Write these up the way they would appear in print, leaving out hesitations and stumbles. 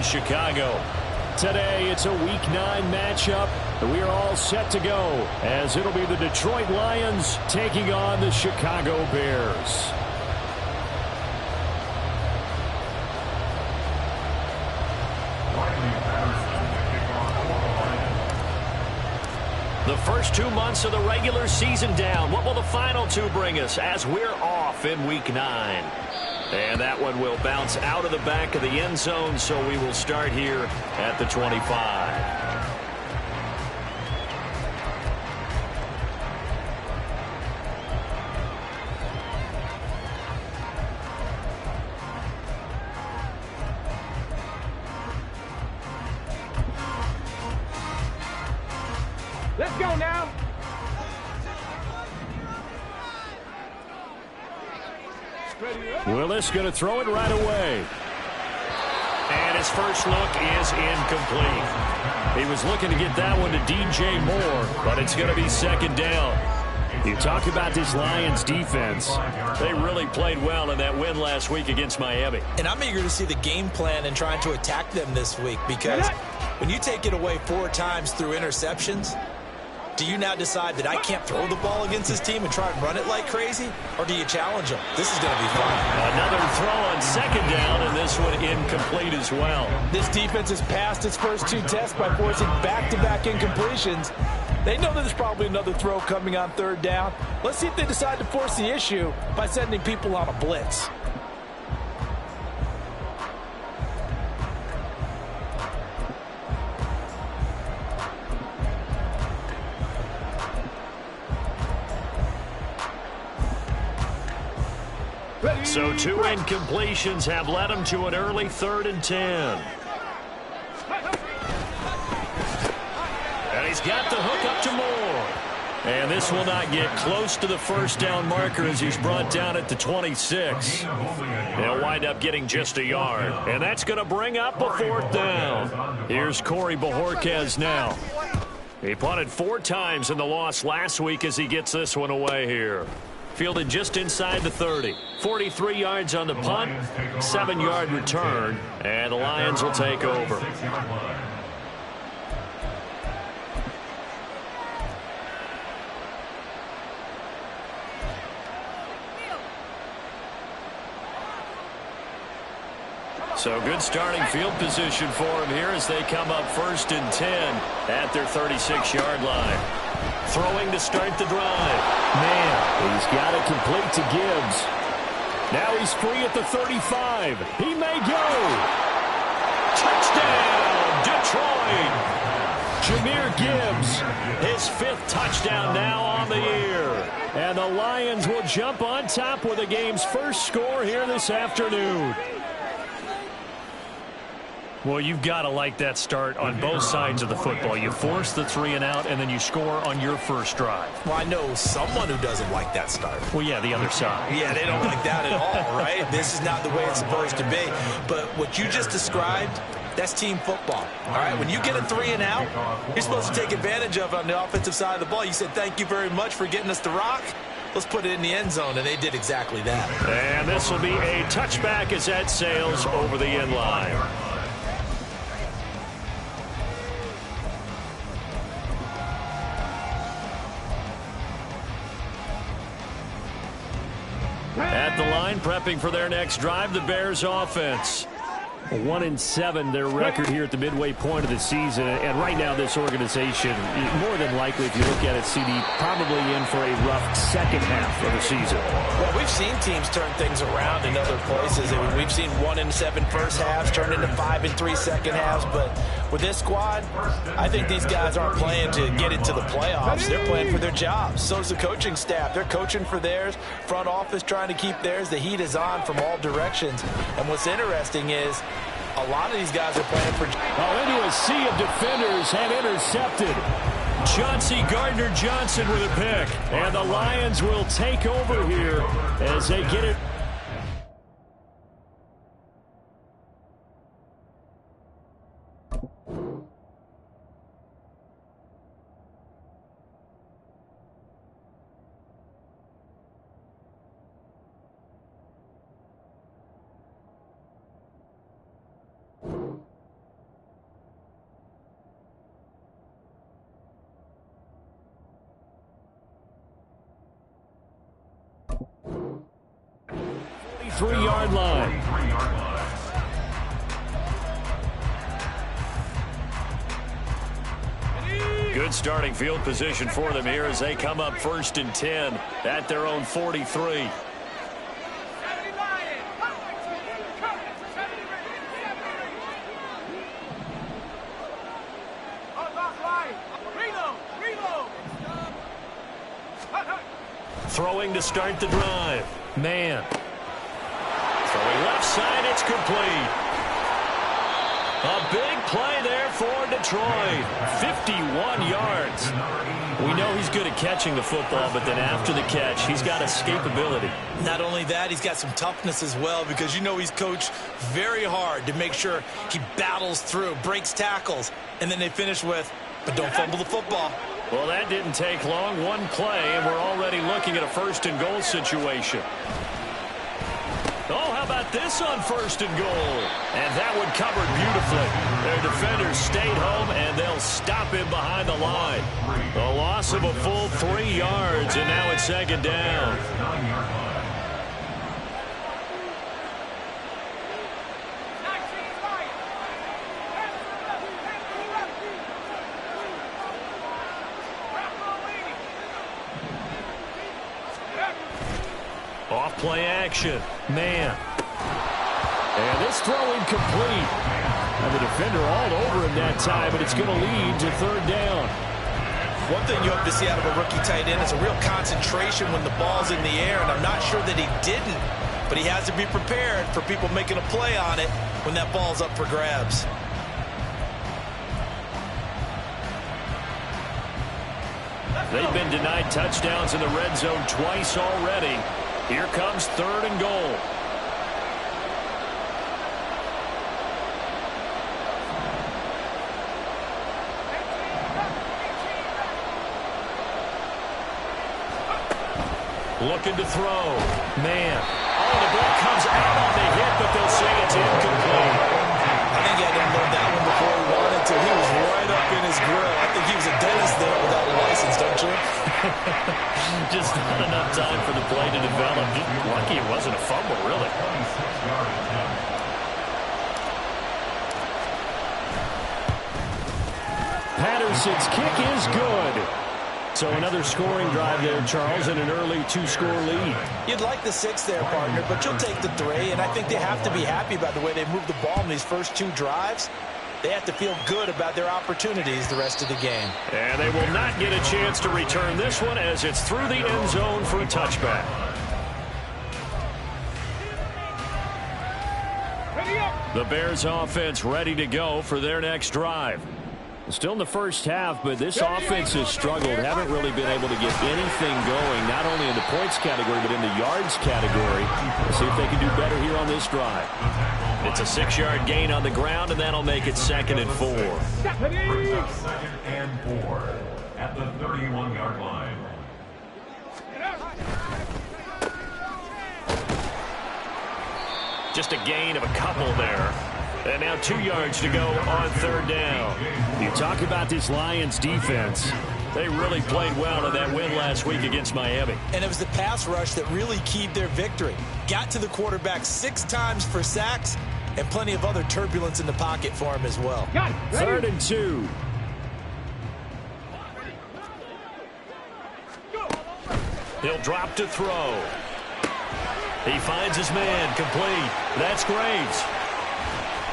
Chicago. Today, it's a Week 9 matchup, and we are all set to go as it'll be the Detroit Lions taking on the Chicago Bears. The first 2 months of the regular season down. What will the final 2 bring us as we're off in Week 9? And that one will bounce out of the back of the end zone, so we will start here at the 25. Let's go now. Willis going to throw it right away. And his first look is incomplete. He was looking to get that one to DJ Moore, but it's going to be second down. You talk about this Lions defense. They really played well in that win last week against Miami. And I'm eager to see the game plan and trying to attack them this week, because when you take it away 4 times through interceptions, do you now decide that I can't throw the ball against this team and try and run it like crazy? Or do you challenge them? This is going to be fun. Another throw on second down, and this one incomplete as well. This defense has passed its first 2 tests by forcing back-to-back incompletions. They know that there's probably another throw coming on third down. Let's see if they decide to force the issue by sending people on a blitz. So 2 incompletions have led him to an early 3rd and 10. And he's got the hook up to Moore. And this will not get close to the first down marker as he's brought down at the 26. He'll wind up getting just a yard. And that's going to bring up a 4th down. Here's Corey Bojorquez now. He punted 4 times in the loss last week as he gets this one away here. Fielded just inside the 30. 43 yards on the punt, 7-yard return, and the Lions will take over. So good starting field position for him here as they come up 1st and 10 at their 36-yard line. Throwing to start the drive. Man, he's got it complete to Gibbs. Now he's free at the 35. He may go. Touchdown, Detroit. Jahmyr Gibbs, his 5th touchdown now on the year. And the Lions will jump on top with the game's first score here this afternoon. Well, you've got to like that start on both sides of the football. You force the 3 and out, and then you score on your first drive. Well, I know someone who doesn't like that start. Well, yeah, the other side. Yeah, they don't like that at all, right? This is not the way it's supposed to be. But what you just described, that's team football. All right, when you get a 3 and out, you're supposed to take advantage of it on the offensive side of the ball. You said, thank you very much for getting us the rock. Let's put it in the end zone, and they did exactly that. And this will be a touchback as that sails over the end line. At the line, prepping for their next drive, the Bears offense. 1-7, their record here at the midway point of the season. And right now, this organization, more than likely, if you look at it, CD, probably in for a rough second half of the season. Well, we've seen teams turn things around in other places. I mean, we've seen 1-7 first halves turn into 5-3 second halves. But with this squad, I think these guys aren't playing to get into the playoffs. They're playing for their jobs. So is the coaching staff. They're coaching for theirs. Front office trying to keep theirs. The heat is on from all directions. And what's interesting is a lot of these guys are playing for... Into a sea of defenders and intercepted. Chauncey Gardner-Johnson with a pick. And the Lions will take over here as they get it. 43-yard line. Good starting field position for them here as they come up 1st and 10 at their own 43. Throwing to start the drive. Man. Throwing left side, it's complete. A big play there for Detroit. 51 yards. We know he's good at catching the football, but then after the catch, he's got escapability. Not only that, he's got some toughness as well, because you know he's coached very hard to make sure he battles through, breaks tackles, and then they finish with, but don't fumble the football. Well, that didn't take long. One play, and we're already looking at a 1st and goal situation. Oh, how about this on 1st and goal? And that one covered beautifully. Their defenders stayed home, and they'll stop him behind the line. A loss of a full 3 yards, and now it's 2nd down. Off play action. Man. And this throw incomplete. And the defender all over him that time, but it's going to lead to 3rd down. One thing you hope to see out of a rookie tight end is a real concentration when the ball's in the air, and I'm not sure that he didn't, but he has to be prepared for people making a play on it when that ball's up for grabs. They've been denied touchdowns in the red zone twice already. Here comes 3rd and goal. Looking to throw. Man. Oh, the ball comes out on the hit, but they'll say it's incomplete. I think he had to load that one before he wanted to. He was right up in his grill. I think he was a dentist there without a license, don't you? Just not enough time for the play to develop. Just lucky it wasn't a fumble, really. Patterson's kick is good. So another scoring drive there, Charles, and an early 2-score lead. You'd like the 6 there, partner, but you'll take the 3, and I think they have to be happy about the way they moved the ball in these first 2 drives. They have to feel good about their opportunities the rest of the game. And they will not get a chance to return this one as it's through the end zone for a touchback. The Bears offense ready to go for their next drive. Still in the first half, but this offense has struggled. Haven't really been able to get anything going, not only in the points category, but in the yards category. Let's see if they can do better here on this drive. It's a 6-yard gain on the ground, and that'll make it 2nd and 4. 2nd and 4 at the 31-yard line. Just a gain of a couple there. And now 2 yards to go on 3rd down. You talk about this Lions defense. They really played well in that win last week against Miami. And it was the pass rush that really keyed their victory. Got to the quarterback 6 times for sacks and plenty of other turbulence in the pocket for him as well. 3rd and 2. He'll drop to throw. He finds his man, complete. That's Graves.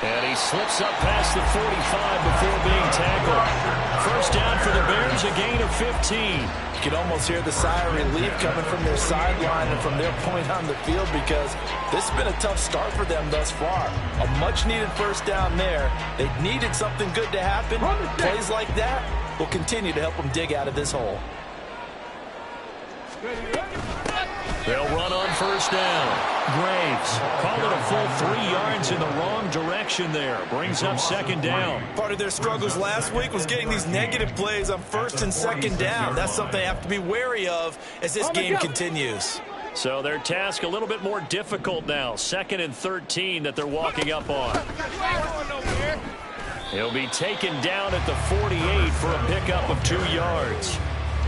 And he slips up past the 45 before being tackled. 1st down for the Bears, a gain of 15. You can almost hear the sigh of relief coming from their sideline and from their point on the field, because this has been a tough start for them thus far. A much-needed 1st down there. They needed something good to happen. Plays like that will continue to help them dig out of this hole. They'll run on 1st down. Graves called it a full 3 yards in the wrong direction there. Brings up 2nd down. Part of their struggles last week was getting these negative plays on 1st and 2nd down. That's something they have to be wary of as this game continues. So their task a little bit more difficult now. 2nd and 13 that they're walking up on. He'll be taken down at the 48 for a pickup of 2 yards.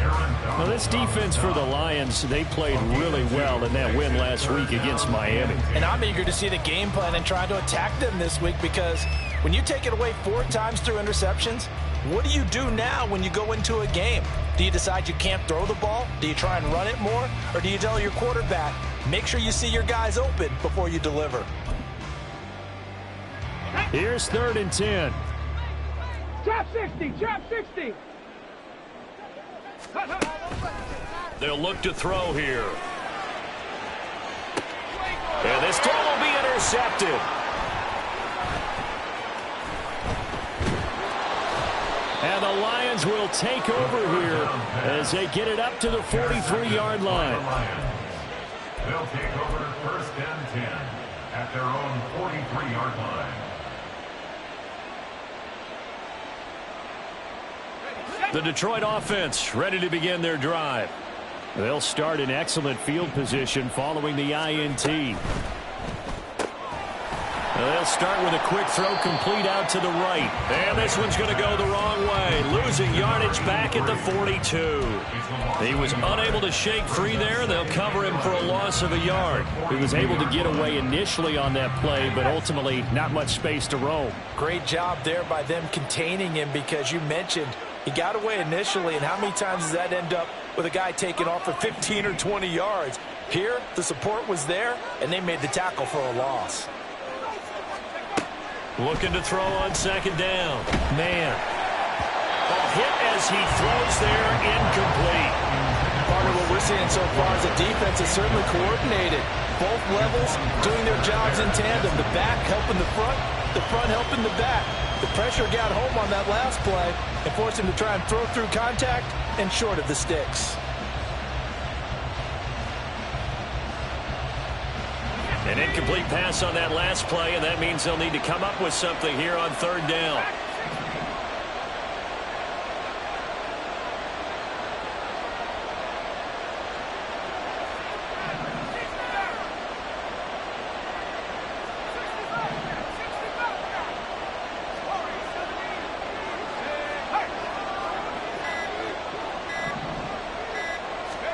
Well, this defense for the Lions, they played really well in that win last week against Miami. And I'm eager to see the game plan and try to attack them this week, because when you take it away 4 times through interceptions, what do you do now when you go into a game? Do you decide you can't throw the ball? Do you try and run it more? Or do you tell your quarterback, make sure you see your guys open before you deliver? Here's 3rd and 10. Trap 60, trap 60. They'll look to throw here. And this throw will be intercepted. And the Lions will take over here as they get it up to the 43-yard line. They'll take over 1st and 10 at their own 43-yard line. The Detroit offense ready to begin their drive. They'll start in excellent field position following the INT. They'll start with a quick throw complete out to the right. And this one's going to go the wrong way. Losing yardage back at the 42. He was unable to shake free there. They'll cover him for a loss of a yard. He was able to get away initially on that play, but ultimately not much space to roam. Great job there by them containing him, because you mentioned he got away initially, and how many times does that end up with a guy taking off for 15 or 20 yards? Here, the support was there, and they made the tackle for a loss. Looking to throw on 2nd down. Man. A hit as he throws there, incomplete. Part of what we're seeing so far is the defense is certainly coordinated. Both levels doing their jobs in tandem. The back helping the front helping the back. The pressure got home on that last play and forced him to try and throw through contact and short of the sticks. An incomplete pass on that last play, and that means they'll need to come up with something here on 3rd down.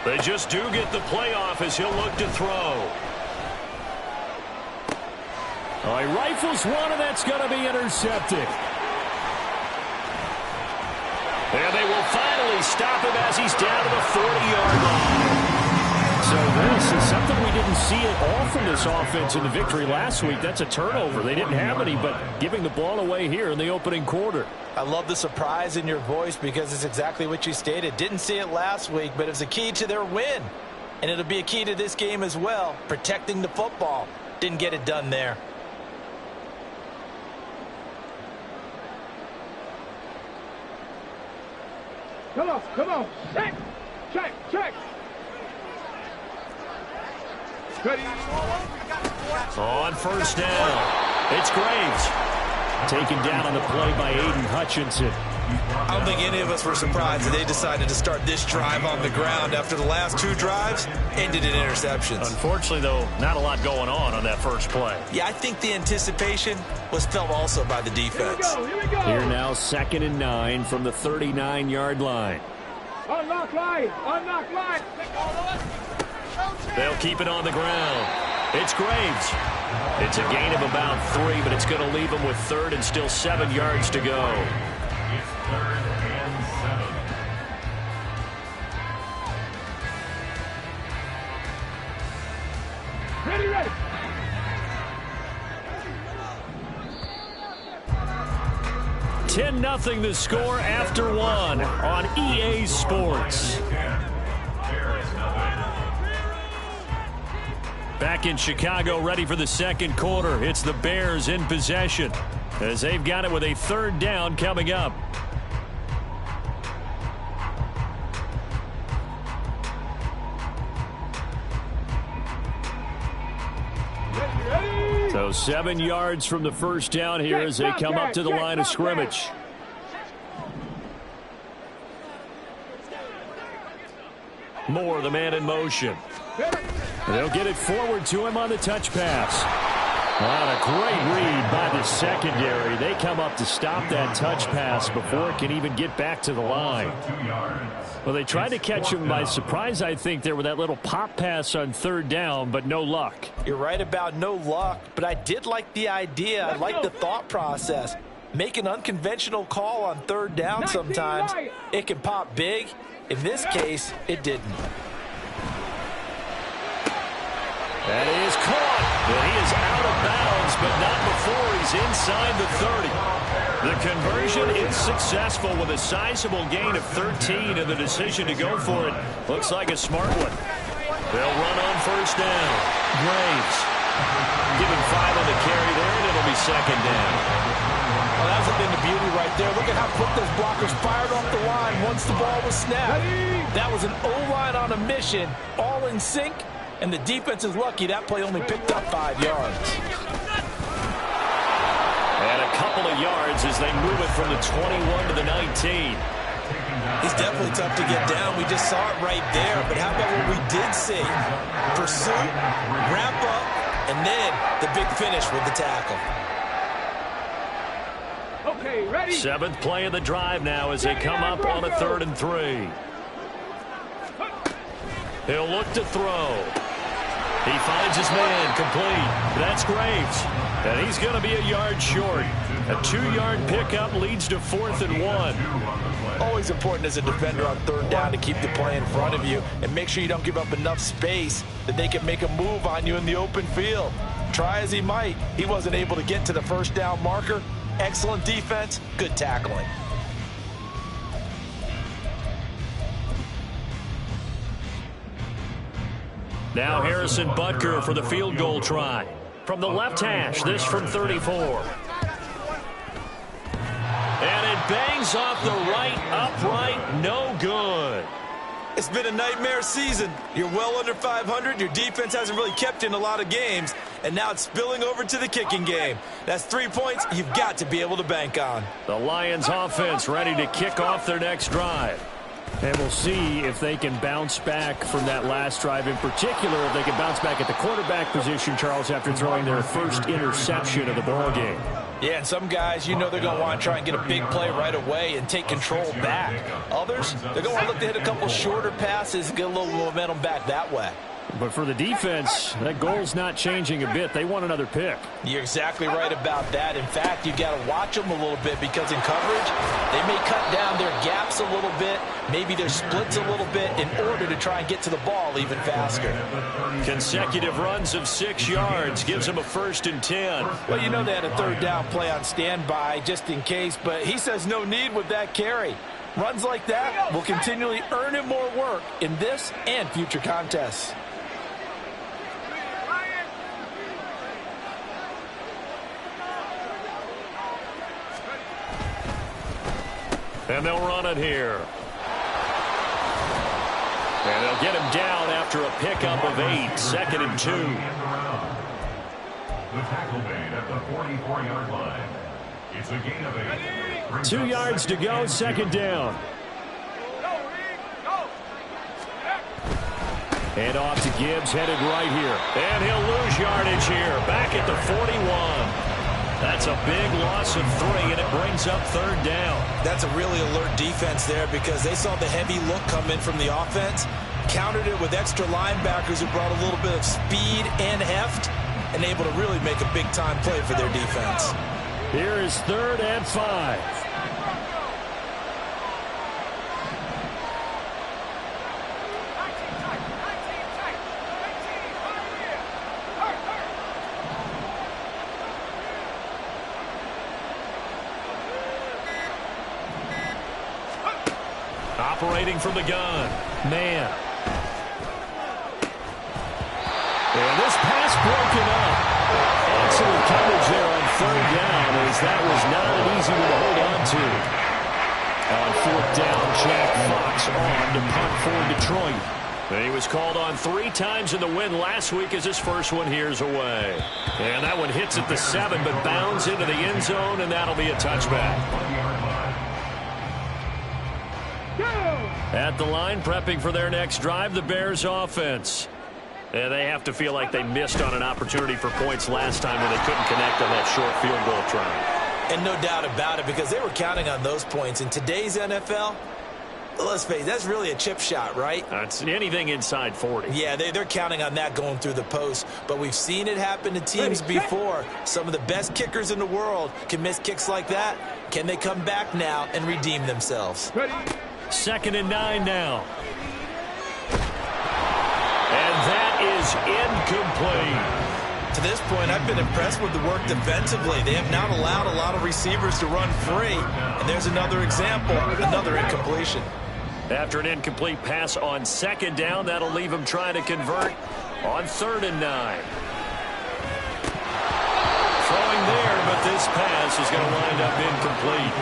They just do get the playoff as he'll look to throw. Oh, he rifles one, and that's going to be intercepted. And they will finally stop him as he's down to the 40-yard line. So this is something we didn't see at all from this offense in the victory last week. That's a turnover. They didn't have any, but giving the ball away here in the opening quarter. I love the surprise in your voice, because it's exactly what you stated. Didn't see it last week, but it's a key to their win. And it'll be a key to this game as well, protecting the football. Didn't get it done there. Come on, check, check, check. On 1st down, it's Graves. Taken down on the play by Aiden Hutchinson. I don't think any of us were surprised that they decided to start this drive on the ground after the last 2 drives ended in interceptions. Unfortunately, though, not a lot going on that first play. Yeah, I think the anticipation was felt also by the defense. Here we go. Here now, 2nd and 9 from the 39-yard line. Unlock line, unlock line. They'll keep it on the ground. It's Graves. It's a gain of about 3, but it's going to leave them with 3rd and still 7 yards to go. It's 3rd and 7. Ready, ready. $10-0 the score after 1 on EA Sports. Back in Chicago, ready for the 2nd quarter. It's the Bears in possession as they've got it with a 3rd down coming up. So 7 yards from the 1st down here as they come up to the line of scrimmage. Moore, the man in motion. They'll get it forward to him on the touch pass. Well, a great read by the secondary. They come up to stop that touch pass before it can even get back to the line. Well, they tried to catch him by surprise, I think, there with that little pop pass on third down, but no luck. You're right about no luck, but I did like the idea. I like the thought process. Make an unconventional call on third down sometimes. It can pop big. In this case, it didn't. That is caught. And he is out of bounds, but not before he's inside the 30. The conversion is successful with a sizable gain of 13, and the decision to go for it looks like a smart one. They'll run on first down. Graves giving 5 on the carry there, and it'll be second down. Well, that's a thing of beauty right there. Look at how quick those blockers fired off the line once the ball was snapped. That was an O-line on a mission, all in sync. And the defense is lucky that play only picked up 5 yards. And a couple of yards as they move it from the 21 to the 19. He's definitely tough to get down. We just saw it right there. But how about what we did see? Pursuit, wrap up, and then the big finish with the tackle. Okay, ready? 7th play of the drive now as they come up on a 3rd and 3. He'll look to throw. He finds his man complete. That's Graves. And he's going to be a yard short. A 2-yard pickup leads to 4th and 1. Always important as a defender on third down to keep the play in front of you and make sure you don't give up enough space that they can make a move on you in the open field. Try as he might, he wasn't able to get to the first down marker. Excellent defense, good tackling. Now Harrison Butker for the field goal try. From the left hash, this from 34. And it bangs off the right upright, no good. It's been a nightmare season. You're well under 500. Your defense hasn't really kept in a lot of games. And now it's spilling over to the kicking game. That's 3 points you've got to be able to bank on. The Lions offense ready to kick off their next drive. And we'll see if they can bounce back from that last drive. In particular, if they can bounce back at the quarterback position, Charles, after throwing their first interception of the ball game. Yeah, and some guys, you know they're going to want to try and get a big play right away and take control back. Others, they're going to want to look to hit a couple shorter passes and get a little momentum back that way. But for the defense, that goal's not changing a bit. They want another pick. You're exactly right about that. In fact, you've got to watch them a little bit because in coverage, they may cut down their gaps a little bit, maybe their splits a little bit in order to try and get to the ball even faster. Consecutive runs of 6 yards gives them a 1st and 10. Well, you know they had a third down play on standby just in case, but he says no need with that carry. Runs like that will continually earn him more work in this and future contests. And they'll run it here. And they'll get him down after a pickup of 8, 2nd and 2. The tackle made at the 44-yard line. It's a gain of 8. 2 yards to go, 2nd down. And off to Gibbs, headed right here. And he'll lose yardage here, back at the 41. That's a big loss of 3, and it brings up 3rd down. That's a really alert defense there because they saw the heavy look come in from the offense, countered it with extra linebackers who brought a little bit of speed and heft, and able to really make a big-time play for their defense. Here is 3rd and 5. Operating from the gun. Man. And this pass broken up. Excellent coverage there on 3rd down as that was not an easy one to hold on to. On 4th down, Jack Fox on to punt for Detroit. And he was called on 3 times in the win last week as his first one here's away. And that one hits at the 7 but bounds into the end zone, and that'll be a touchback. At the line, prepping for their next drive, the Bears offense. And they have to feel like they missed on an opportunity for points last time when they couldn't connect on that short field goal try. And no doubt about it, because they were counting on those points. In today's NFL, let's face it, that's really a chip shot, right? That's anything inside 40. Yeah, they're counting on that going through the post. But we've seen it happen to teams before. Some of the best kickers in the world can miss kicks like that. Can they come back now and redeem themselves? 2nd and 9 now. And that is incomplete. To this point, I've been impressed with the work defensively. They have not allowed a lot of receivers to run free. And there's another example, another incompletion. After an incomplete pass on 2nd down, that'll leave him trying to convert on 3rd and 9. Throwing there, but this pass is going to wind up incomplete.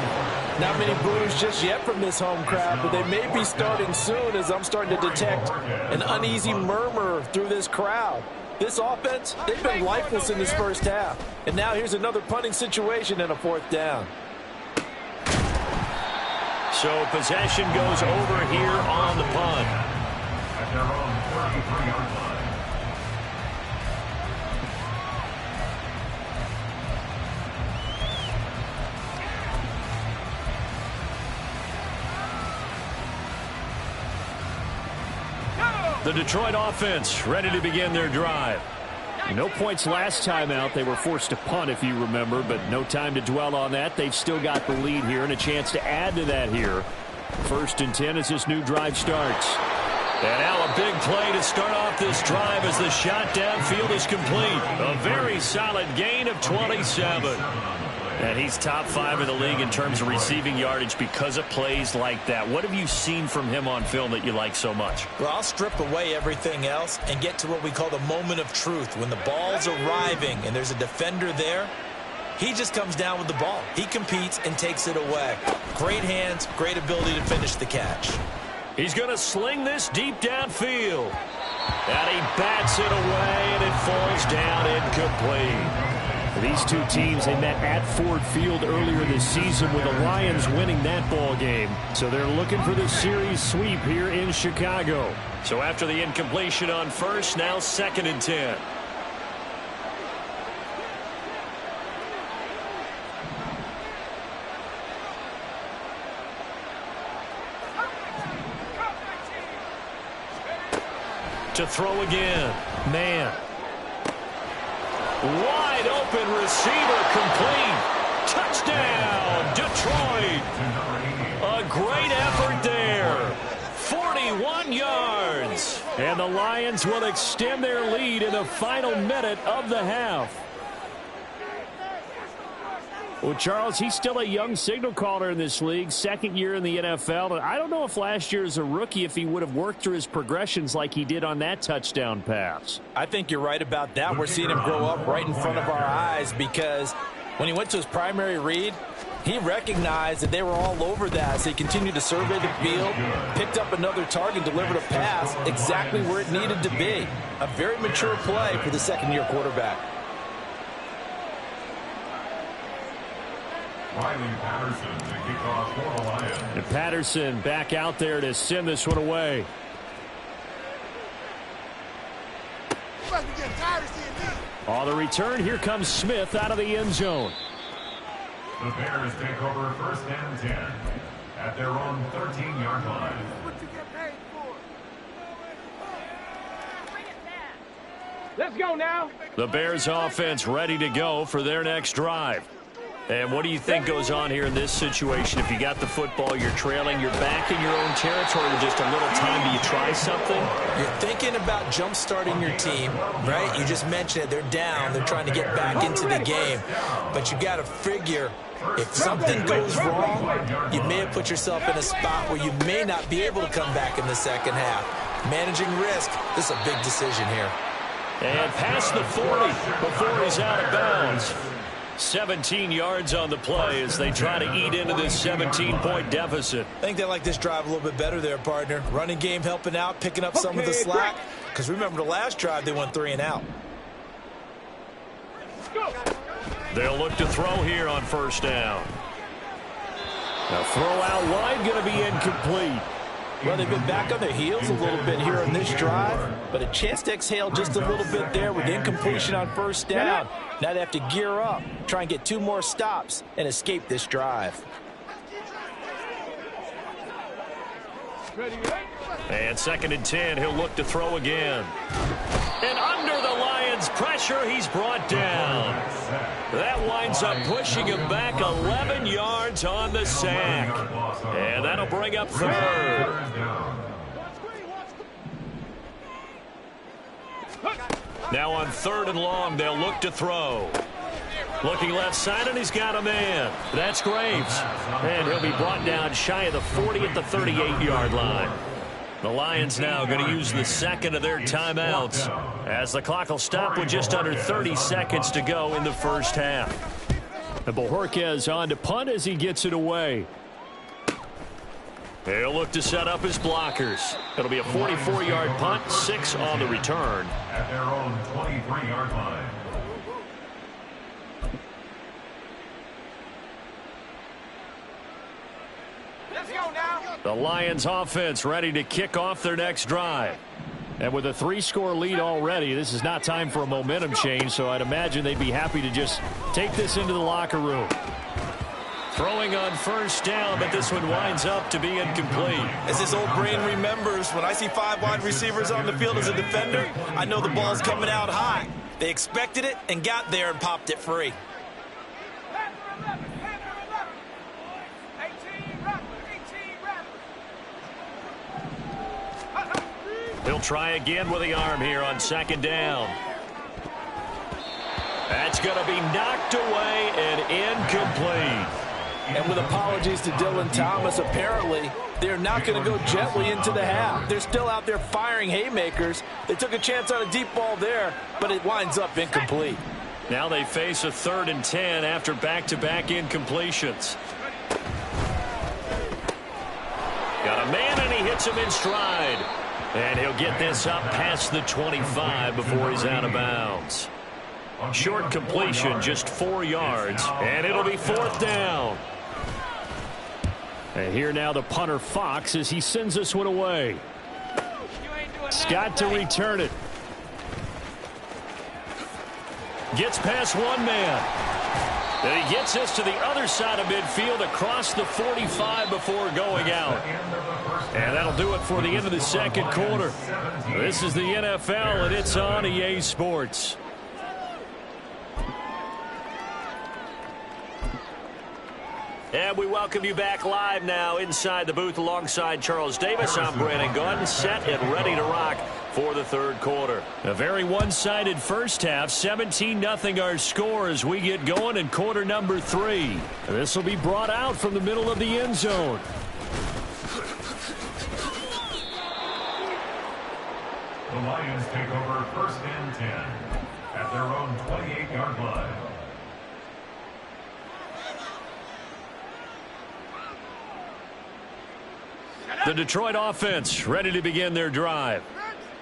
Not many boos just yet from this home crowd, but they may be starting soon as I'm starting to detect an uneasy murmur through this crowd. This offense, they've been lifeless in this first half. And now here's another punting situation and a 4th down. So possession goes over here on the punt. At their own 33-yard line. The Detroit offense ready to begin their drive. No points last time out. They were forced to punt, if you remember, but no time to dwell on that. They've still got the lead here and a chance to add to that here. 1st and 10 as this new drive starts. And now a big play to start off this drive as the shot downfield is complete. A very solid gain of 27. And he's top 5 in the league in terms of receiving yardage because of plays like that. What have you seen from him on film that you like so much? Well, I'll strip away everything else and get to what we call the moment of truth. When the ball's arriving and there's a defender there, he just comes down with the ball. He competes and takes it away. Great hands, great ability to finish the catch. He's going to sling this deep downfield. And he bats it away, and it falls down incomplete. These two teams, they met at Ford Field earlier this season with the Lions winning that ball game. So they're looking for the series sweep here in Chicago. So after the incompletion on 1st, now 2nd and 10. To throw again. Man. Wide open receiver complete. Touchdown, Detroit. A great effort there. 41 yards. And the Lions will extend their lead in the final minute of the half. Well, Charles, he's still a young signal caller in this league, 2nd year in the NFL. And I don't know if last year as a rookie, if he would have worked through his progressions like he did on that touchdown pass. I think you're right about that. We're seeing him grow up right in front of our eyes because when he went to his primary read, he recognized that they were all over that. So he continued to survey the field, picked up another target, delivered a pass exactly where it needed to be. A very mature play for the 2nd-year quarterback. Riley Patterson to kick off for the Lions. And Patterson back out there to send this one away. On the return, here comes Smith out of the end zone. The Bears take over 1st and 10 at their own 13-yard line. Let's go now. The Bears offense ready to go for their next drive. And what do you think goes on here in this situation? If you got the football, you're trailing, you're back in your own territory with just a little time. Do you try something? You're thinking about jump-starting your team, right? You just mentioned it. They're down. They're trying to get back into the game. But you got to figure if something goes wrong, you may have put yourself in a spot where you may not be able to come back in the 2nd half. Managing risk, this is a big decision here. And past the 40 before he's out of bounds. 17 yards on the play as they try to eat into this 17-point deficit. I think they like this drive a little bit better there, partner. Running game helping out, picking up some of the slack. Because remember the last drive, they went 3 and out. They'll look to throw here on 1st down. Now throw out wide, going to be incomplete. Well, they've been back on their heels a little bit here in this drive, but a chance to exhale just a little bit there with incompletion on first down. Now they have to gear up, try and get 2 more stops, and escape this drive. And 2nd and 10, he'll look to throw again. And under the Lions' pressure, he's brought down. That winds up pushing him back 11 yards on the sack. And that'll bring up 3rd. Now on 3rd and long, they'll look to throw. Looking left side, and he's got a man. That's Graves. And he'll be brought down shy of the 40 at the 38-yard line. The Lions now going to use the 2nd of their timeouts as the clock will stop with just under 30 seconds to go in the first half. And Bojorquez on to punt as he gets it away. He'll look to set up his blockers. It'll be a 44-yard punt, 6 on the return. At their own 23-yard line. The Lions offense ready to kick off their next drive. And with a 3-score lead already, this is not time for a momentum change, so I'd imagine they'd be happy to just take this into the locker room. Throwing on first down, but this one winds up to be incomplete. As his old brain remembers, when I see 5 wide receivers on the field as a defender, I know the ball's coming out high. They expected it and got there and popped it free. He'll try again with the arm here on 2nd down. That's going to be knocked away and incomplete. And with apologies to Dylan Thomas, apparently they're not going to go gently into the half. They're still out there firing haymakers. They took a chance on a deep ball there, but it winds up incomplete. Now they face a 3rd and 10 after back-to-back incompletions. Got a man, and he hits him in stride. And he'll get this up past the 25 before he's out of bounds. Short completion, just 4 yards, and it'll be 4th down. And here now the punter Fox as he sends this one away. Scott to return it. Gets past one man. And he gets this to the other side of midfield across the 45 before going out. And that'll do it for the end of the 2nd quarter. This is the NFL, and it's on EA Sports. And we welcome you back live now inside the booth alongside Charles Davis. I'm Brandon Gaudin, set and ready to rock for the 3rd quarter. A very one-sided first half, 17-0 our score as we get going in quarter number 3. This will be brought out from the middle of the end zone. The Lions take over 1st and 10 at their own 28-yard line. The Detroit offense ready to begin their drive.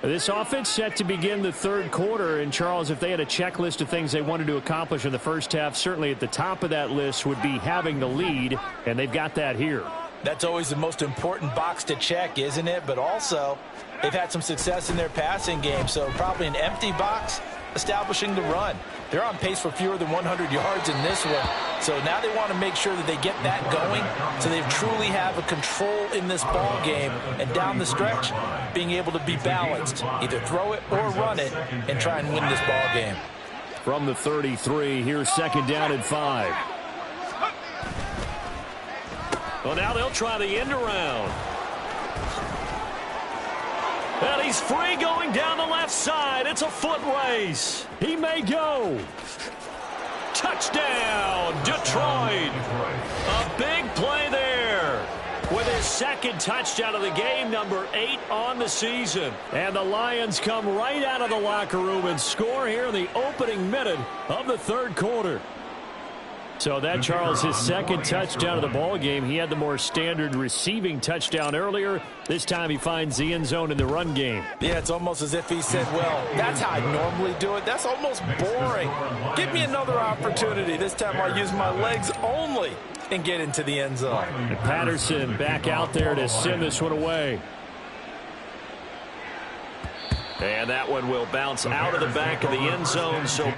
This offense set to begin the 3rd quarter. And, Charles, if they had a checklist of things they wanted to accomplish in the first half, certainly at the top of that list would be having the lead, and they've got that here. That's always the most important box to check, isn't it? But also, they've had some success in their passing game, so probably an empty box establishing the run. They're on pace for fewer than 100 yards in this one. So now they want to make sure that they get that going so they truly have a control in this ball game. And down the stretch, being able to be balanced. Either throw it or run it and try and win this ball game. From the 33, here's 2nd down and 5. Well, now they'll try the end around. And he's free going down the left side. It's a foot race. He may go. Touchdown, Detroit. A big play there with his 2nd touchdown of the game, number 8 on the season. And the Lions come right out of the locker room and score here in the opening minute of the 3rd quarter. So that, Charles, his 2nd touchdown of the ball game. He had the more standard receiving touchdown earlier. This time he finds the end zone in the run game. Yeah, it's almost as if he said, well, that's how I normally do it. That's almost boring. Give me another opportunity. This time I'll use my legs only. and get into the end zone. And Patterson back out there to send this one away. And that one will bounce out of the back of the end zone. So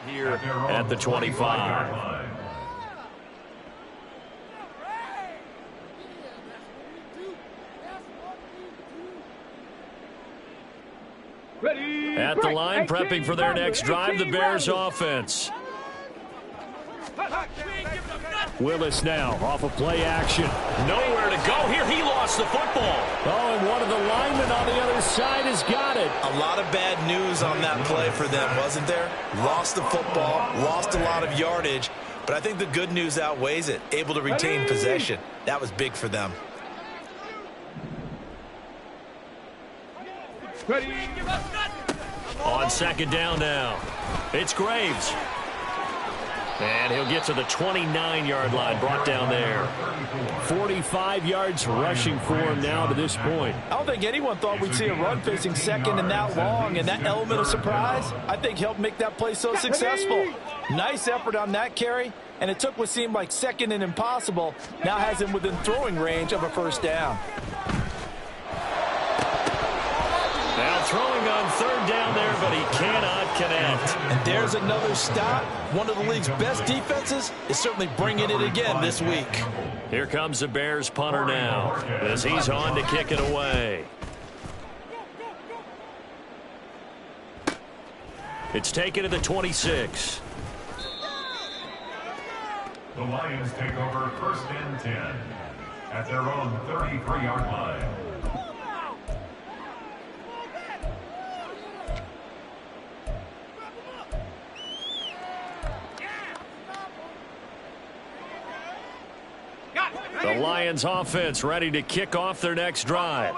here at the 25. At the line, prepping for their next drive, the Bears offense. Willis now off of play action. Nowhere to go here. He lost the football. Oh, and one of the linemen on the other side has got it. A lot of bad news on that play for them, wasn't there? Lost the football, lost a lot of yardage, but I think the good news outweighs it. Able to retain possession. That was big for them. On second down now, it's Graves. And he'll get to the 29-yard line, brought down there. 45 yards rushing for him now to this point. I don't think anyone thought we'd see a run facing second and that long, and that element of surprise, I think, helped make that play so successful. Nice effort on that carry, and it took what seemed like second and impossible, now has him within throwing range of a first down. Now throwing on third down there, but he cannot connect. And there's another stop. One of the league's best defenses is certainly bringing it again this week. Here comes the Bears punter now as he's on to kick it away. It's taken to the 26. The Lions take over first and 10 at their own 33-yard line. The Lions offense ready to kick off their next drive.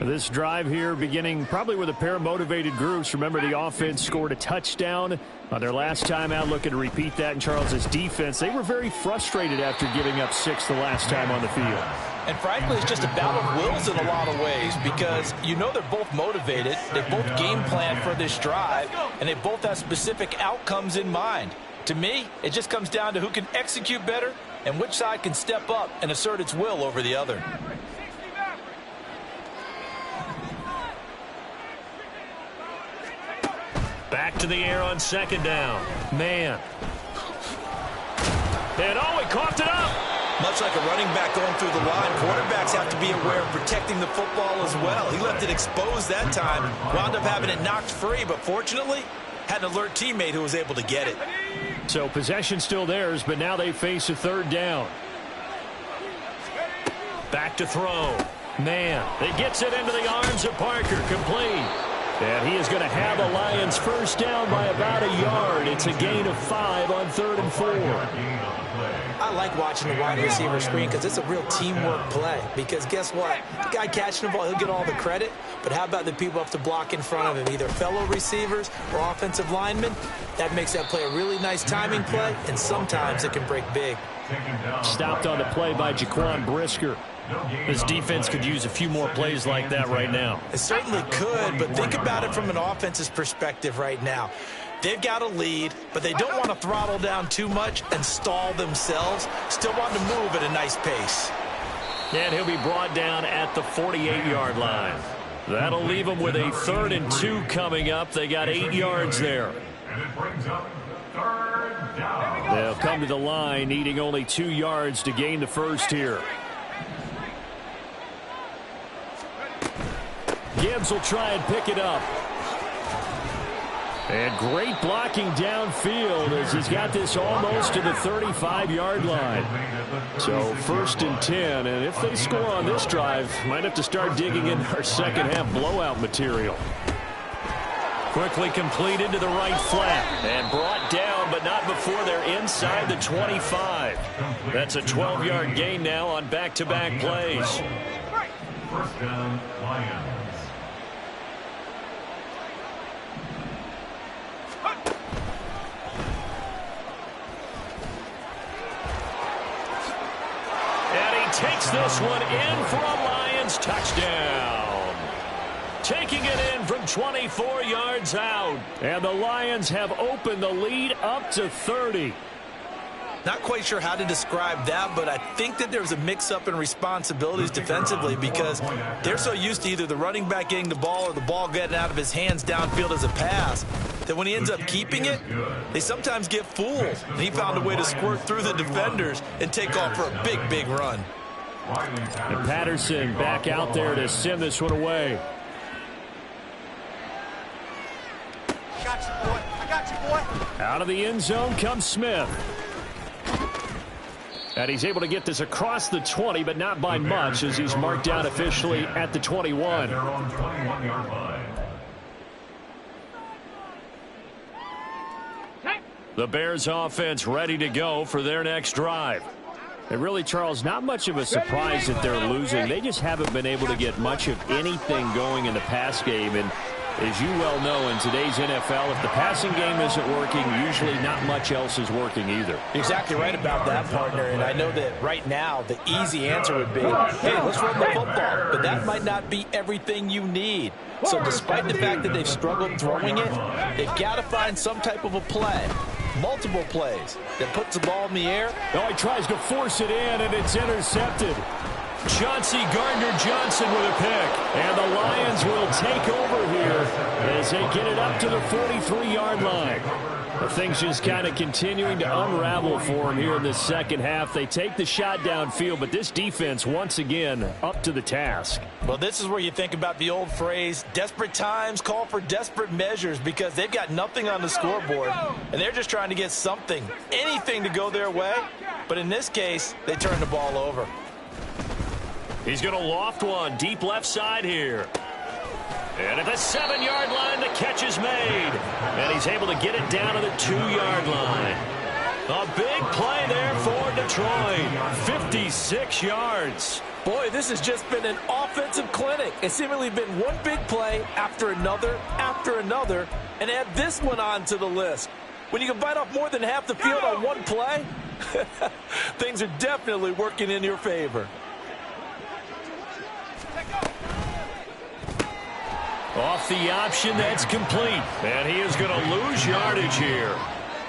This drive here beginning probably with a pair of motivated groups. Remember, the offense scored a touchdown on their last time out, looking to repeat that in Charles's defense. They were very frustrated after giving up 6 the last time on the field. And frankly, it's just a battle of wills in a lot of ways because you know they're both motivated, they both game plan for this drive, and they both have specific outcomes in mind. To me, it just comes down to who can execute better and which side can step up and assert its will over the other. Back to the air on second down. Man. And oh, he coughed it up. Much like a running back going through the line, quarterbacks have to be aware of protecting the football as well. He left it exposed that time, wound up having it knocked free, but fortunately, had an alert teammate who was able to get it. So possession still theirs, but now they face a third down. Back to throw. Man, it gets it into the arms of Parker, complete. And he is going to have the Lions first down by about a yard. It's a gain of 5 on 3rd and 4. I like watching the wide receiver screen because it's a real teamwork play. Because guess what? The guy catching the ball, he'll get all the credit. But how about the people have to block in front of him, either fellow receivers or offensive linemen? That makes that play a really nice timing play, and sometimes it can break big. Stopped on the play by Jaquan Brisker. This defense could use a few more plays like that right now. It certainly could, but think about it from an offense's perspective right now. They've got a lead, but they don't want to throttle down too much and stall themselves. Still want to move at a nice pace. And he'll be brought down at the 48-yard line. That'll leave them with a 3rd and 2 coming up. They got 8 yards there. And it brings up third down. They'll come to the line, needing only 2 yards to gain the first here. Gibbs will try and pick it up. And great blocking downfield as he's got this almost to the 35-yard line. So 1st and 10, and if they score on this drive, might have to start digging in our second half blowout material. Quickly completed to the right flat and brought down, but not before they're inside the 25. That's a 12-yard gain now on back-to-back plays. First down, Lions. And he takes this one in for a Lions touchdown. taking it in from 24 yards out. And the Lions have opened the lead up to 30. Not quite sure how to describe that, but I think that there's a mix-up in responsibilities defensively because they're so used to either the running back getting the ball or the ball getting out of his hands downfield as a pass that when he ends up keeping it, they sometimes get fooled. And he found a way to squirt through the defenders and take off for a big, big run. And Patterson back out there to send this one away. I got you, boy. I got you, boy. Out of the end zone comes Smith. And he's able to get this across the 20, but not by much as he's marked down officially at the 21. Their own 21-yard line. The Bears offense ready to go for their next drive. And really, Charles, not much of a surprise that they're losing. They just haven't been able to get much of anything going in the pass game. And as you well know, in today's NFL, if the passing game isn't working, usually not much else is working either. Exactly right about that, partner. And I know that right now the easy answer would be, hey, let's run the football. But that might not be everything you need. So despite the fact that they've struggled throwing it, they've got to find some type of a play. Multiple plays that puts the ball in the air. Oh, he tries to force it in, and it's intercepted. Chauncey Gardner-Johnson with a pick. And the Lions will take over here as they get it up to the 43-yard line. Things just kind of continuing to unravel for them here in the second half. They take the shot downfield, but this defense, once again, up to the task. Well, this is where you think about the old phrase, desperate times call for desperate measures, because they've got nothing on the scoreboard, and they're just trying to get something, anything to go their way. But in this case, they turn the ball over. He's going to loft one deep left side here. And at the 7-yard line, the catch is made. And he's able to get it down to the 2-yard line. A big play there for Detroit. 56 yards. Boy, this has just been an offensive clinic. It's seemingly been one big play after another, and add this one on to the list. When you can bite off more than half the field on one play, things are definitely working in your favor. Off the option, that's complete. And he is going to lose yardage here.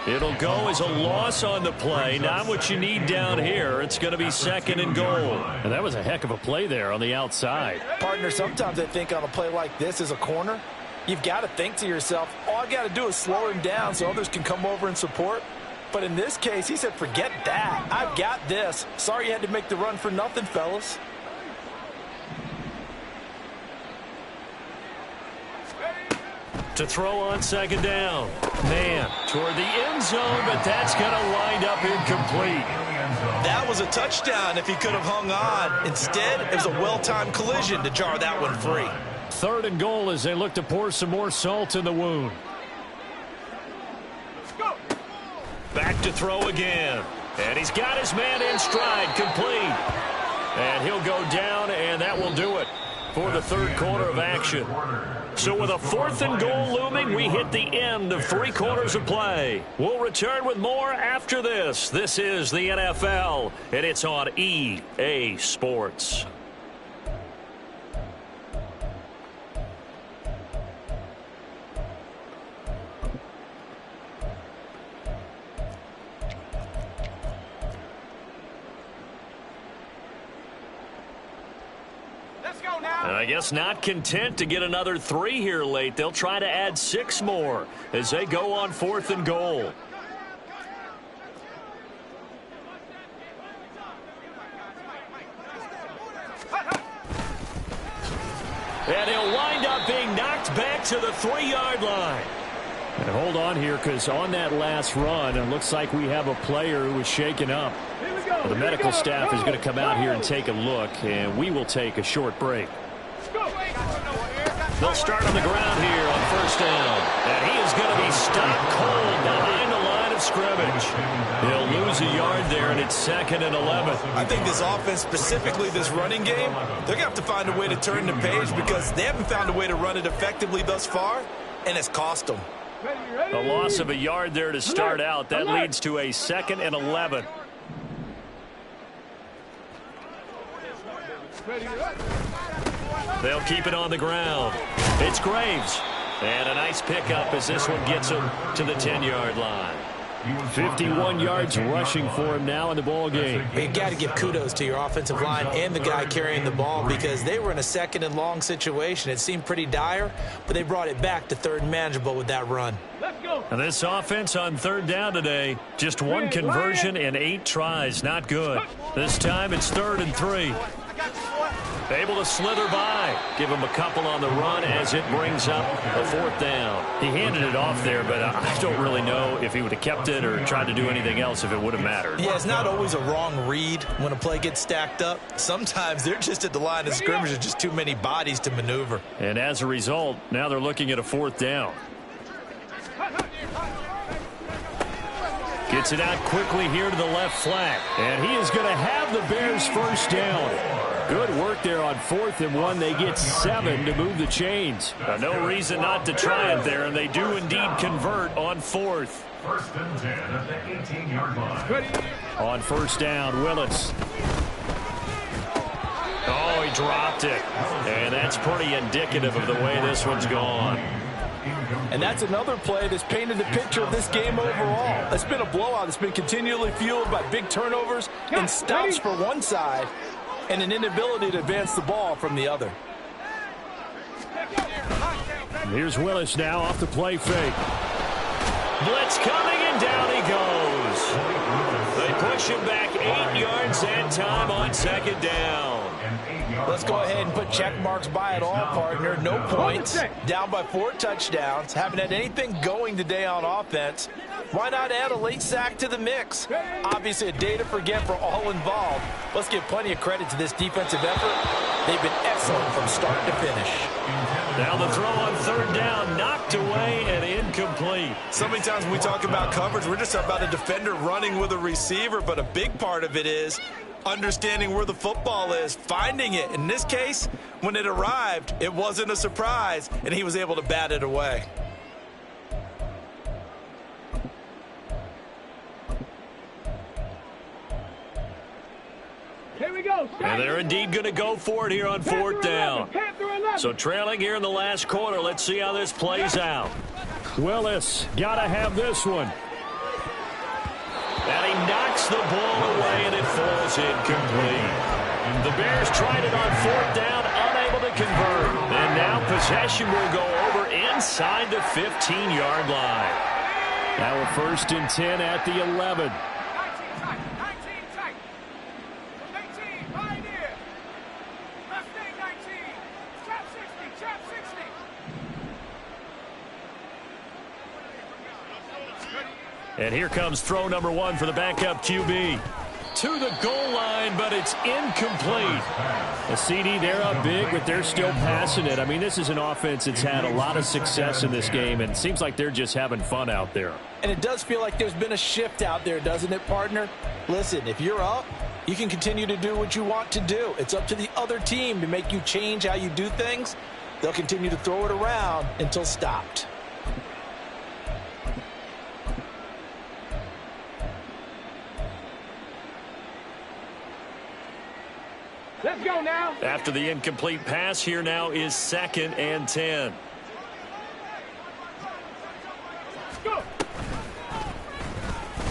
It'll go as a loss on the play. Not what you need down here. It's going to be 2nd and goal. And that was a heck of a play there on the outside. Partner, sometimes I think on a play like this as a corner, you've got to think to yourself, all I got to do is slow him down so others can come over and support. But in this case, he said, forget that. I've got this. Sorry you had to make the run for nothing, fellas. To throw on 2nd down. Man, toward the end zone, but that's going to wind up incomplete. That was a touchdown if he could have hung on. Instead, it was a well-timed collision to jar that one free. 3rd and goal as they look to pour some more salt in the wound. Back to throw again. And he's got his man in stride, complete. And he'll go down, and that will do it for the 3rd quarter of action. So with a 4th and goal looming, we hit the end of 3 quarters of play. We'll return with more after this. This is the NFL, and it's on EA Sports. And I guess not content to get another 3 here late. They'll try to add 6 more as they go on 4th and goal. And he'll wind up being knocked back to the 3-yard line. And hold on here, because on that last run, it looks like we have a player who was shaken up. The medical staff is going to come out here and take a look, and we will take a short break. They'll start on the ground here on 1st down. And he is going to be stopped cold behind the line of scrimmage. He'll lose a yard there, and it's 2nd and 11. I think this offense, specifically this running game, they're going to have to find a way to turn the page because they haven't found a way to run it effectively thus far, and it's cost them. A loss of a yard there to start out. That leads to a 2nd and 11. They'll keep it on the ground. It's Graves. And a nice pickup as this one gets him to the 10-yard line. 51 yards rushing for him now in the ball game. You got to give kudos to your offensive line and the guy carrying the ball because they were in a second and long situation. It seemed pretty dire, but they brought it back to third and manageable with that run. Let's go. And this offense on third down today, just one conversion and 8 tries. Not good. This time it's 3rd and 3. Able to slither by. Give him a couple on the run as it brings up a 4th down. He handed it off there, but I don't really know if he would have kept it or tried to do anything else if it would have mattered. Yeah, it's not always a wrong read when a play gets stacked up. Sometimes they're just at the line of scrimmage. There's just too many bodies to maneuver. And as a result, now they're looking at a 4th down. Gets it out quickly here to the left flat. And he is going to have the Bears first down. Good work there on 4th and 1. They get 7 to move the chains. No reason not to try it there, and they do indeed convert on 4th. 1st and 10 at the 18-yard line. On first down, Willis. Oh, he dropped it. And that's pretty indicative of the way this one's gone. And that's another play that's painted the picture of this game overall. It's been a blowout. It's been continually fueled by big turnovers and stops for one side and an inability to advance the ball from the other. Here's Willis now off the play fake. Blitz coming, and down he goes. They push him back 8 yards that time on 2nd down. Let's go ahead and put check marks by it all, partner. No points. Down by 4 touchdowns. Haven't had anything going today on offense. Why not add a late sack to the mix? Obviously a day to forget for all involved. Let's give plenty of credit to this defensive effort. They've been excellent from start to finish. Now the throw on 3rd down, knocked away and incomplete. So many times when we talk about coverage, we're just talking about a defender running with a receiver, but a big part of it is understanding where the football is, finding it. In this case, when it arrived, it wasn't a surprise, and he was able to bat it away. Here we go. And they're indeed going to go for it here on 4th down. So trailing here in the last quarter. Let's see how this plays out. Willis, got to have this one. And he knocks the ball away, and it falls incomplete. The Bears tried it on 4th down, unable to convert. And now possession will go over inside the 15-yard line. Now a 1st and 10 at the 11. And here comes throw number 1 for the backup QB. To the goal line, but it's incomplete. The CD, they're up big, but they're still passing it. I mean, this is an offense that's had a lot of success in this game, and it seems like they're just having fun out there. And it does feel like there's been a shift out there, doesn't it, partner? Listen, if you're up, you can continue to do what you want to do. It's up to the other team to make you change how you do things. They'll continue to throw it around until stopped. Let's go now. After the incomplete pass, here now is 2nd and 10. Go.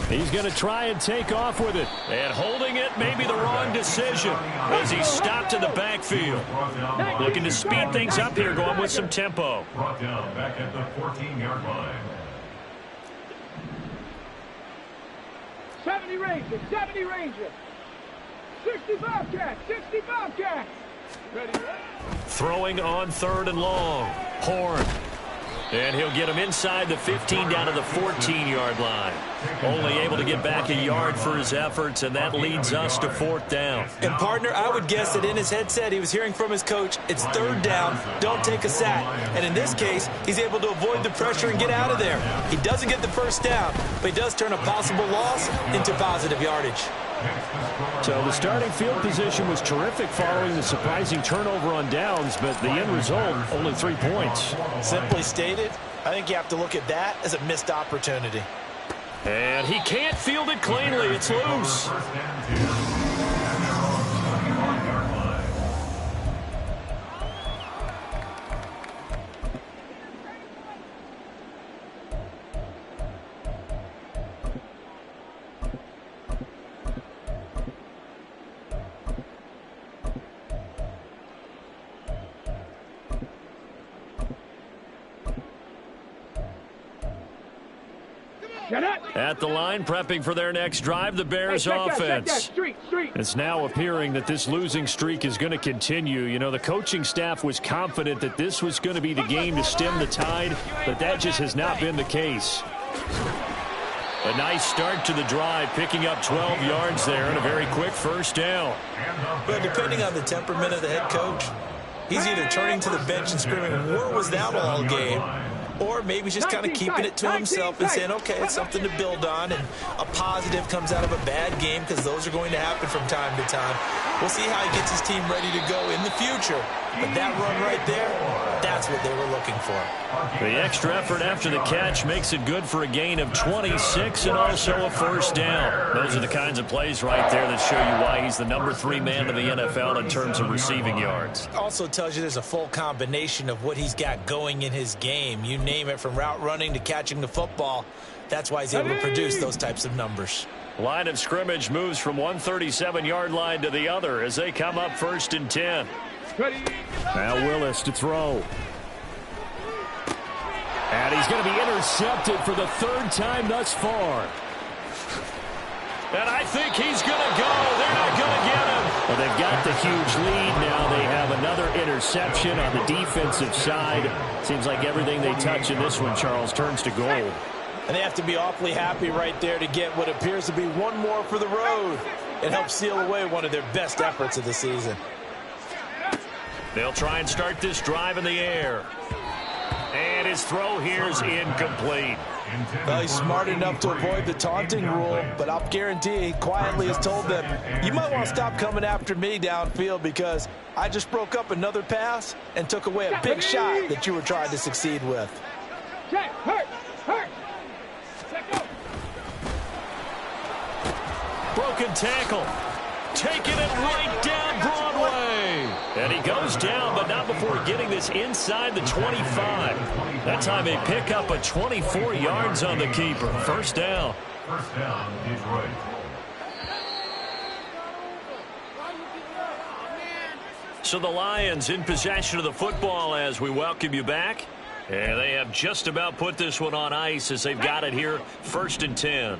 He's going to try and take off with it. And holding it may be the wrong decision as he stopped in the backfield. Looking to speed things up here, going with some tempo. Brought down back at the 14-yard line. 70 Ranger, 70 Ranger. 65 catch, 65 catch. Ready? Throwing on 3rd and long. Horn. And he'll get him inside the 15 down to the 14-yard line. Only able to get back a yard for his efforts, and that leads us to 4th down. And, partner, I would guess that in his headset he was hearing from his coach, it's 3rd down, don't take a sack. And in this case, he's able to avoid the pressure and get out of there. He doesn't get the first down, but he does turn a possible loss into positive yardage. So the starting field position was terrific following the surprising turnover on downs, but the end result, only 3 points. Simply stated, I think you have to look at that as a missed opportunity. And he can't field it cleanly. It's loose. At the line, prepping for their next drive, the Bears offense. It's now appearing that this losing streak is going to continue. You know, the coaching staff was confident that this was going to be the game to stem the tide, but that just has not been the case. A nice start to the drive, picking up 12 yards there and a very quick first down. Well, depending on the temperament of the head coach, he's either turning to the bench and screaming, "Where was that all game?" Or maybe he's just kind of keeping it to himself and saying, okay, it's something to build on, and a positive comes out of a bad game, because those are going to happen from time to time. We'll see how he gets his team ready to go in the future. But that run right there, that's what they were looking for. The extra effort after the catch makes it good for a gain of 26 and also a first down. Those are the kinds of plays right there that show you why he's the number 3 man in the NFL in terms of receiving yards. Also tells you there's a full combination of what he's got going in his game. You name it, from route running to catching the football. That's why he's able to produce those types of numbers. Line of scrimmage moves from one 37-yard line to the other as they come up 1st and 10. Now Willis to throw. And he's going to be intercepted for the 3rd time thus far. And I think he's going to go. They're not going to get him. Well, they've got the huge lead now. They have another interception on the defensive side. Seems like everything they touch in this one, Charles, turns to gold. And they have to be awfully happy right there to get what appears to be one more for the road. It helps seal away one of their best efforts of the season. They'll try and start this drive in the air. And his throw here is incomplete. Well, he's smart enough to avoid the taunting rule, but I'll guarantee he quietly has told them, you might want to stop coming after me downfield, because I just broke up another pass and took away a big shot that you were trying to succeed with. Broken tackle. Taking it right down Broadway. And he goes down, but not before getting this inside the 25. That time they pick up a 24 yards on the keeper. First down. First down, Detroit. So the Lions in possession of the football as we welcome you back. And they have just about put this one on ice as they've got it here, 1st and 10.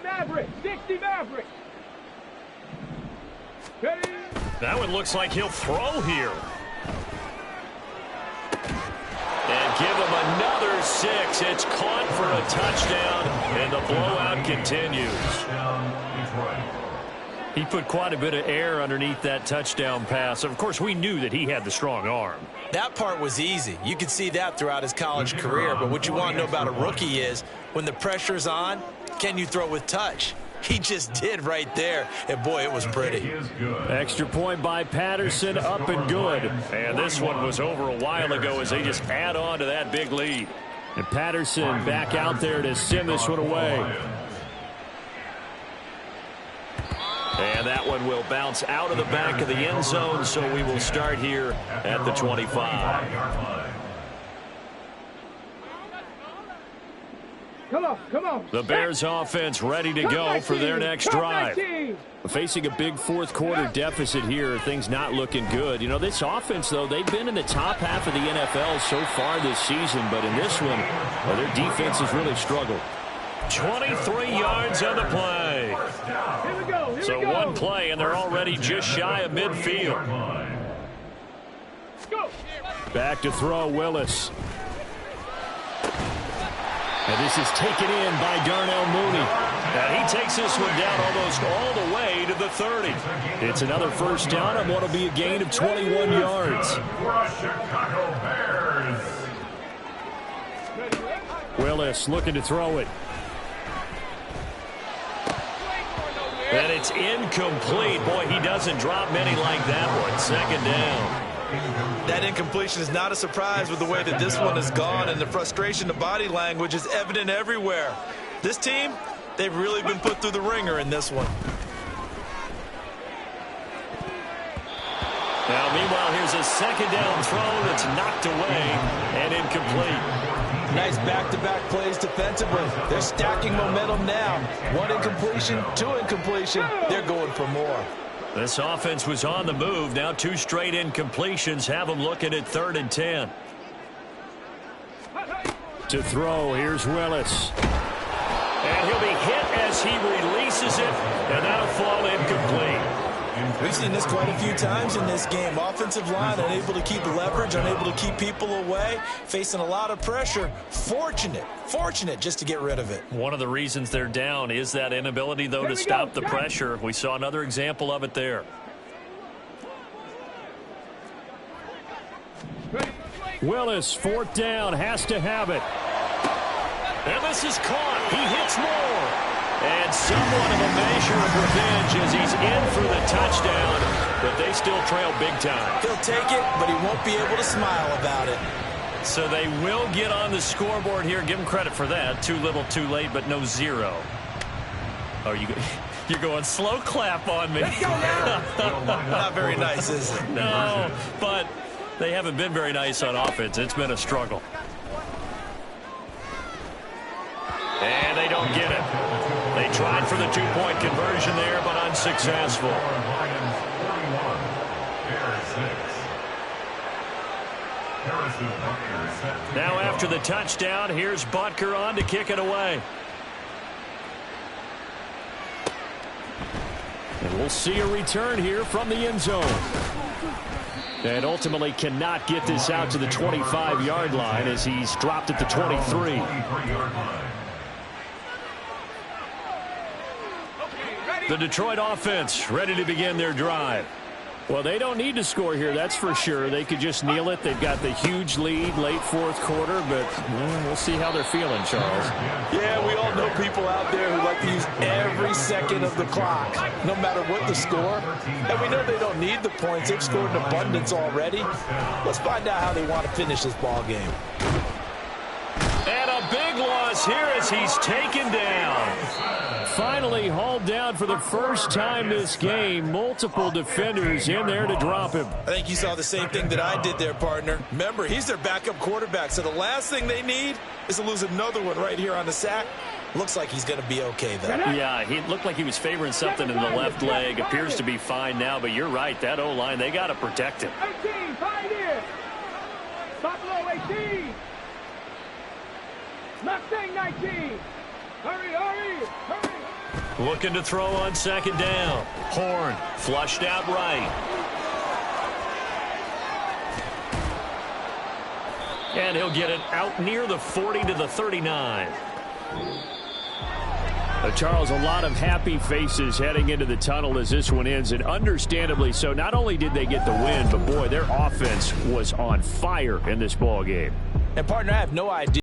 Maverick, 60 Maverick. That one looks like he'll throw here. And give him another 6. It's caught for a touchdown, and the blowout continues. He put quite a bit of air underneath that touchdown pass. Of course, we knew that he had the strong arm. That part was easy. You could see that throughout his college career. But what you want to know about a rookie is, when the pressure's on, can you throw with touch? He just did right there. And, boy, it was pretty. Extra point by Patterson, up and good. And this one was over a while ago as they just add on to that big lead. And Patterson back out there to send this one away. And that one will bounce out of the back of the end zone, so we will start here at the 25. Come on. The Bears offense ready to go for their next drive. Facing a big 4th quarter deficit here, things not looking good. You know, this offense, though, they've been in the top half of the NFL so far this season, but in this one, well, their defense has really struggled. 23 yards on the play. Here we go. So one play, and they're already just shy of midfield. Go. Back to throw, Willis. And this is taken in by Darnell Mooney. And he takes this one down almost all the way to the 30. It's another first down and what will be a gain of 21 yards. Willis looking to throw it. And it's incomplete. Boy, he doesn't drop many like that one. 2nd down. That incompletion is not a surprise with the way that this one has gone, and the frustration, the body language is evident everywhere. This team, they've really been put through the ringer in this one. Now, meanwhile, here's a 2nd down throw that's knocked away and incomplete. Nice back-to-back plays defensively. They're stacking momentum now. 1 incompletion, 2 incompletion. They're going for more. This offense was on the move. Now 2 straight incompletions have them looking at 3rd and 10. To throw, here's Willis. And he'll be hit as he releases it, and that'll fall incomplete. We've seen this quite a few times in this game. Offensive line unable to keep leverage, unable to keep people away, facing a lot of pressure. Fortunate just to get rid of it. One of the reasons they're down is that inability, though, to stop the pressure. We saw another example of it there. Willis, 4th down, has to have it. And this is caught. He hits more. And somewhat of a measure of revenge as he's in for the touchdown, but they still trail big time. He'll take it, but he won't be able to smile about it. So they will get on the scoreboard here. Give them credit for that. Too little, too late, but no 0. Oh, you're going slow clap on me. Not very nice, is it? No, but they haven't been very nice on offense. It's been a struggle. And they don't get it. They tried for the 2-point conversion there, but unsuccessful. Now after the touchdown, here's Butker on to kick it away. And we'll see a return here from the end zone. And ultimately cannot get this out to the 25-yard line as he's dropped at the 23. The Detroit offense ready to begin their drive. Well, they don't need to score here, that's for sure. They could just kneel it. They've got the huge lead late 4th quarter, but we'll see how they're feeling, Charles. Yeah, we all know people out there who like to use every second of the clock, no matter what the score. And we know they don't need the points. They've scored in abundance already. Let's find out how they want to finish this ball game. And a big loss here as he's taken down. Finally hauled down for the first time this game. Multiple defenders in there to drop him. I think you saw the same thing that I did there, partner. Remember, he's their backup quarterback, so the last thing they need is to lose another one right here on the sack. Looks like he's going to be okay, though. Yeah, he looked like he was favoring something in the left leg. Appears to be fine now, but you're right. That O-line, they got to protect him. 18, Pioneer. Buffalo 18. Mustang 19. Hurry. Looking to throw on 2nd down. Horn flushed out right. And he'll get it out near the 40 to the 39. Charles, a lot of happy faces heading into the tunnel as this one ends, and understandably so. Not only did they get the win, but boy, their offense was on fire in this ball game. And partner, I have no idea